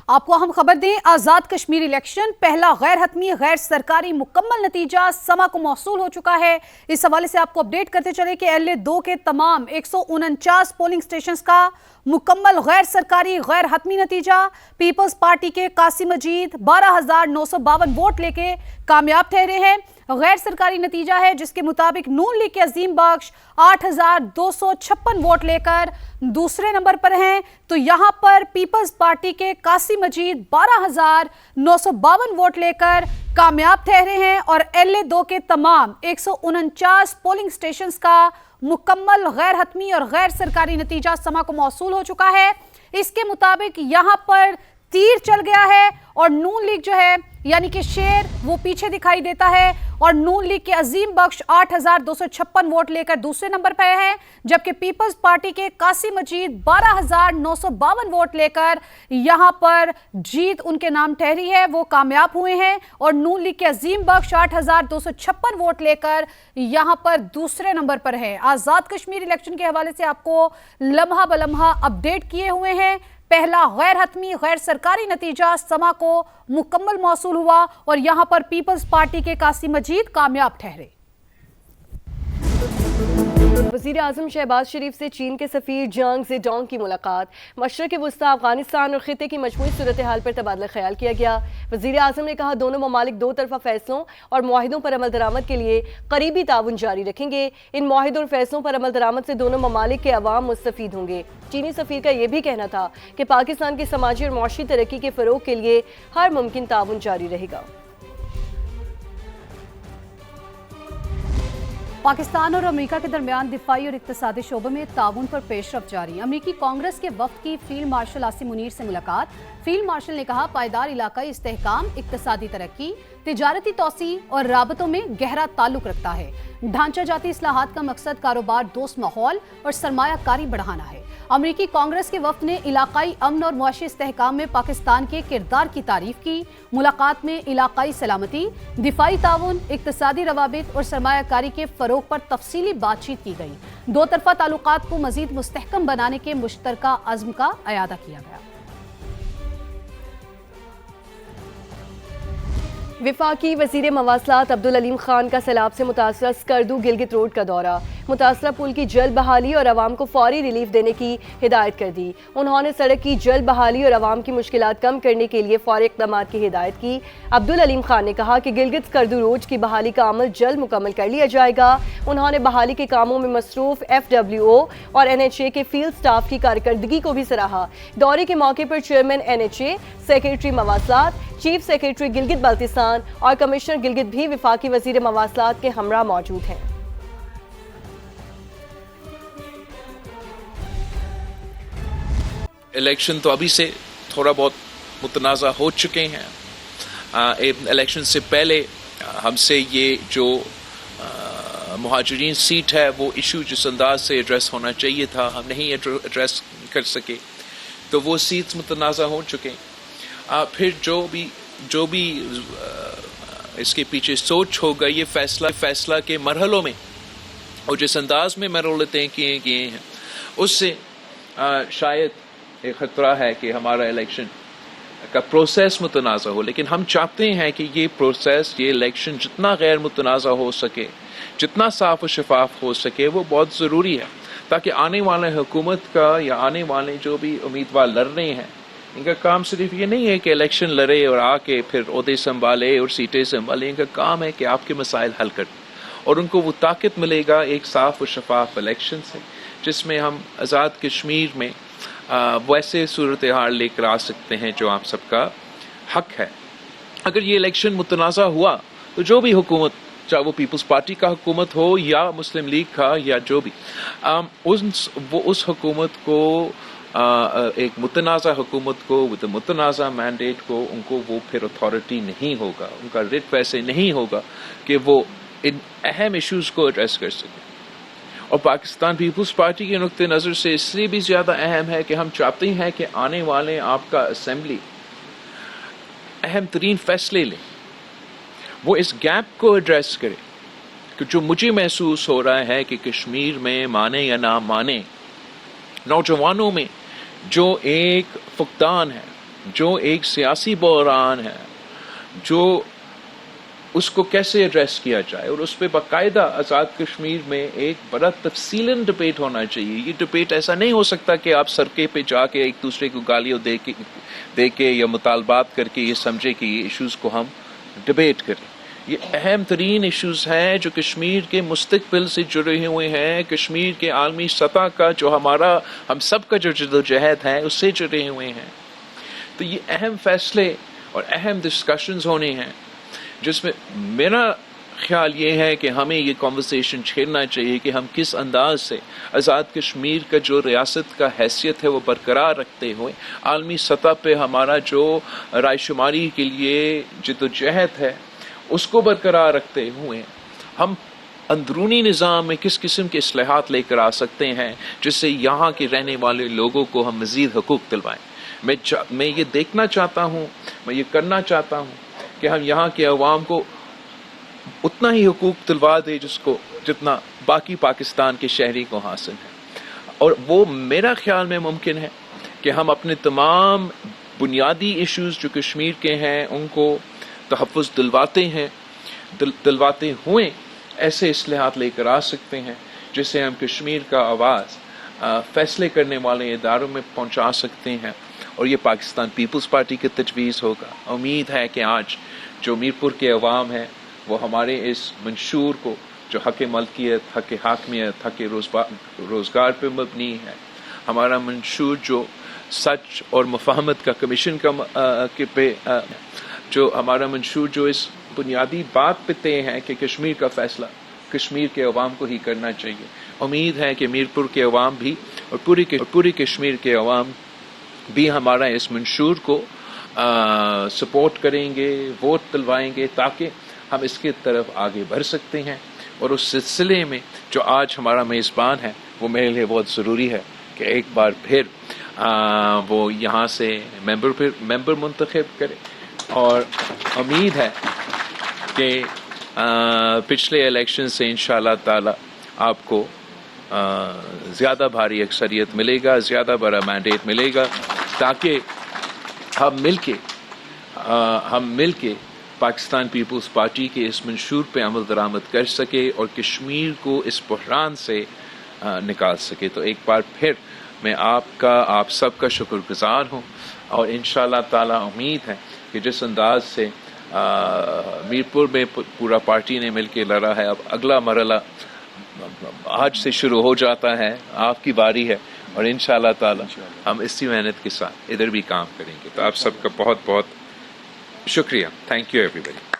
آپ کو ہم خبر دیں، آزاد کشمیر الیکشن پہلا غیر حتمی غیر سرکاری مکمل نتیجہ سما کو موصول ہو چکا ہے۔ اس حوالے سے آپ کو اپڈیٹ کرتے چلے کہ LA2 کے تمام 149 پولنگ سٹیشنز کا مکمل غیر سرکاری غیر حتمی نتیجہ پیپلز پارٹی کے قاسم مجید 12,952 ووٹ لے کے کامیاب ٹھہرے ہیں۔ غیر سرکاری نتیجہ ہے جس کے مطابق نون لیگ کے عظیم بخش 8,256 ووٹ لے کر دوسرے نمبر پر ہیں، تو یہاں پر پیپلز پارٹی کے قاسم مجید 12,952 ووٹ لے کر کامیاب ٹھہرے ہیں، اور LA2 کے تمام 149 پولنگ سٹیشنز کا مکمل غیر حتمی اور غیر سرکاری نتیجہ سما کو موصول ہو چکا ہے۔ اس کے مطابق یہاں پر تیر چل گیا ہے اور نون لیگ جو ہے یعنی کہ شیر وہ پیچھے دکھائی دیتا ہے، اور نون لیگ کے عظیم بخش 8,256 ووٹ لے کر دوسرے نمبر پہ ہے، جبکہ پیپلز پارٹی کے قاسم مجید 12,952 ووٹ لے کر یہاں پر جیت ان کے نام ٹھہری ہے، وہ کامیاب ہوئے ہیں، اور نون لیگ کے عظیم بخش 8,256 ووٹ لے کر یہاں پر دوسرے نمبر پر ہے۔ آزاد کشمیر الیکشن کے حوالے سے آپ کو لمحہ بلمحہ اپڈیٹ کیے ہوئے ہیں۔ پہلا غیر حتمی غیر سرکاری نتیجہ سما کو مکمل موصول ہوا اور یہاں پر پیپلز پارٹی کے قاسم مجید کامیاب ٹھہرے۔ وزیر اعظم شہباز شریف سے چین کے سفیر جانگ زیڈانگ کی ملاقات۔ مشرق وسطی افغانستان اور خطے کی مجموعی صورتحال پر تبادلہ خیال کیا گیا۔ وزیر اعظم نے کہا دونوں ممالک دو طرفہ فیصلوں اور معاہدوں پر عمل درآمد کے لیے قریبی تعاون جاری رکھیں گے۔ ان معاہدوں اور فیصلوں پر عمل درآمد سے دونوں ممالک کے عوام مستفید ہوں گے۔ چینی سفیر کا یہ بھی کہنا تھا کہ پاکستان کی سماجی اور معاشی ترقی کے فروغ کے لیے ہر ممکن تعاون جاری رہے گا۔ پاکستان اور امریکہ کے درمیان دفاعی اور اقتصادی شعبوں میں تعاون پر پیش رفت جاری۔ امریکی کانگریس کے وفد کی فیلڈ مارشل عاصم منیر سے ملاقات۔ فیلڈ مارشل نے کہا پائیدار علاقائی استحکام اقتصادی ترقی، تجارتی توسیع اور رابطوں میں گہرا تعلق رکھتا ہے۔ ڈھانچہ جاتی اصلاحات کا مقصد کاروبار دوست ماحول اور سرمایہ کاری بڑھانا ہے۔ امریکی کانگریس کے وفد نے علاقائی امن اور معاشی استحکام میں پاکستان کے کردار کی تعریف کی۔ ملاقات میں علاقائی سلامتی، دفاعی تعاون، اقتصادی روابط اور سرمایہ کاری کے فروغ پر تفصیلی بات چیت کی گئی۔ دو طرفہ تعلقات کو مزید مستحکم بنانے کے مشترکہ عزم کا اعادہ کیا گیا۔ وفاقی وزیر مواصلات عبدالعلیم خان کا سیلاب سے متاثرہ اسکردو گلگت روڈ کا دورہ۔ متاثرہ پل کی جلد بحالی اور عوام کو فوری ریلیف دینے کی ہدایت کر دی۔ انہوں نے سڑک کی جلد بحالی اور عوام کی مشکلات کم کرنے کے لیے فوری اقدامات کی ہدایت کی۔ عبدالعلیم خان نے کہا کہ گلگت اسکردو روڈ کی بحالی کا عمل جلد مکمل کر لیا جائے گا۔ انہوں نے بحالی کے کاموں میں مصروف FWO اور NHA کے فیلڈ سٹاف کی کارکردگی کو بھی سراہا۔ دورے کے موقع پر چیئرمین NHA، سیکریٹری مواصلات، چیف سیکریٹری گلگت بلتستان اور کمشنر گلگت بھی وفاقی وزیر مواصلات کے ہمراہ موجود ہیں۔ الیکشن تو ابھی سے تھوڑا بہت متنازع ہو چکے ہیں۔ الیکشن سے پہلے ہم سے یہ جو مہاجرین سیٹ ہے وہ ایشو جس انداز سے ایڈریس ہونا چاہیے تھا ہم نہیں ایڈریس کر سکے، تو وہ سیٹس متنازع ہو چکے۔ پھر جو بھی اس کے پیچھے سوچ ہوگا یہ فیصلہ کے مرحلوں میں اور جس انداز میں مرحلے طے کیے گئے ہیں اس سے شاید ایک خطرہ ہے کہ ہمارا الیکشن کا پروسیس متنازع ہو، لیکن ہم چاہتے ہیں کہ یہ پروسیس، یہ الیکشن جتنا غیر متنازع ہو سکے، جتنا صاف و شفاف ہو سکے وہ بہت ضروری ہے، تاکہ آنے والے حکومت کا یا آنے والے جو بھی امیدوار لڑ رہے ہیں ان کا کام صرف یہ نہیں ہے کہ الیکشن لڑے اور آ کے پھر عہدے سنبھالے اور سیٹیں سنبھالے، ان کا کام ہے کہ آپ کے مسائل حل کریں، اور ان کو وہ طاقت ملے گا ایک صاف و شفاف الیکشن سے جس میں ہم آزاد کشمیر میں ویسے صورتحال لے کر آ سکتے ہیں جو آپ سب کا حق ہے۔ اگر یہ الیکشن متنازع ہوا تو جو بھی حکومت، چاہے وہ پیپلز پارٹی کا حکومت ہو یا مسلم لیگ کا یا جو بھی، وہ اس حکومت کو ایک متنازع حکومت کو with a متنازع مینڈیٹ کو ان کو وہ پھر اتھارٹی نہیں ہوگا، ان کا ریٹ ویسے نہیں ہوگا کہ وہ ان اہم ایشوز کو ایڈریس کر سکے۔ اور پاکستان پیپلز پارٹی کے نقطہ نظر سے اس لیے بھی زیادہ اہم ہے کہ ہم چاہتے ہیں کہ آنے والے آپ کا اسمبلی اہم ترین فیصلے لیں، وہ اس گیپ کو ایڈریس کرے کہ جو مجھے محسوس ہو رہا ہے کہ کشمیر میں مانے یا نہ مانے نوجوانوں میں جو ایک فقدان ہے، جو ایک سیاسی بحران ہے، جو اس کو کیسے ایڈریس کیا جائے، اور اس پہ باقاعدہ آزاد کشمیر میں ایک بڑا تفصیلاً ڈبیٹ ہونا چاہیے. یہ ڈبیٹ ایسا نہیں ہو سکتا کہ آپ سڑکیں پہ جا کے ایک دوسرے کو گالیاں دے کے یا مطالبات کر کے یہ سمجھے کہ یہ ایشوز کو ہم ڈبیٹ کریں. یہ اہم ترین ایشوز ہیں جو کشمیر کے مستقبل سے جڑے ہوئے ہیں، کشمیر کے عالمی سطح کا جو ہم سب کا جو جدوجہد ہے اس سے جڑے ہوئے ہیں. تو یہ اہم فیصلے اور اہم ڈسکشنز ہونے ہیں، جس میں میرا خیال یہ ہے کہ ہمیں یہ کنورسیشن چھیڑنا چاہیے کہ ہم کس انداز سے آزاد کشمیر کا جو ریاست کا حیثیت ہے وہ برقرار رکھتے ہوئے عالمی سطح پہ ہمارا جو رائے شماری کے لیے جدوجہد ہے اس کو برقرار رکھتے ہوئے ہم اندرونی نظام میں کس قسم کے اصلاحات لے کر آ سکتے ہیں جس سے یہاں کے رہنے والے لوگوں کو ہم مزید حقوق دلوائیں. میں یہ دیکھنا چاہتا ہوں، میں یہ کرنا چاہتا ہوں کہ ہم یہاں کے عوام کو اتنا ہی حقوق دلوا دے جتنا باقی پاکستان کے شہری کو حاصل ہے. اور وہ میرا خیال میں ممکن ہے کہ ہم اپنے تمام بنیادی ایشوز جو کشمیر کے ہیں ان کو تحفظ دلواتے ہوئے ایسے اصلاحات لے کر آ سکتے ہیں جس سے ہم کشمیر کا آواز فیصلے کرنے والے اداروں میں پہنچا سکتے ہیں. اور یہ پاکستان پیپلز پارٹی کی تجویز ہوگا. امید ہے کہ آج جو میرپور کے عوام ہیں وہ ہمارے اس منشور کو جو حق ملکیت، حق حاکمیت، حق روزگار پہ مبنی ہے، ہمارا منشور جو سچ اور مفاہمت کا کمیشن پہ جو ہمارا منشور جو اس بنیادی بات پہ طے ہے کہ کشمیر کا فیصلہ کشمیر کے عوام کو ہی کرنا چاہیے. امید ہے کہ میرپور کے عوام بھی اور پوری کشمیر کے عوام بھی ہمارا اس منشور کو سپورٹ کریں گے، ووٹ دلوائیں گے تاکہ ہم اس کی طرف آگے بڑھ سکتے ہیں. اور اس سلسلے میں جو آج ہمارا میزبان ہے وہ میرے لیے بہت ضروری ہے کہ ایک بار پھر وہ یہاں سے ممبر منتخب کرے. اور امید ہے کہ پچھلے الیکشن سے انشاءاللہ تعالی آپ کو زیادہ بھاری اکثریت ملے گا، زیادہ بڑا مینڈیٹ ملے گا تاکہ ہم مل کے پاکستان پیپلز پارٹی کے اس منشور پہ عمل درآمد کر سکے اور کشمیر کو اس بحران سے نکال سکے. تو ایک بار پھر میں آپ سب کا شکر گزار ہوں اور انشاءاللہ تعالی امید ہے کہ جس انداز سے میرپور میں پورا پارٹی نے مل کے لڑا ہے، اب اگلا مرحلہ آج سے شروع ہو جاتا ہے، آپ کی باری ہے اور انشاءاللہ تعالی ہم اسی محنت کے ساتھ ادھر بھی کام کریں گے. تو آپ سب کا بہت بہت شکریہ. تھینک یو ایوری بڈی.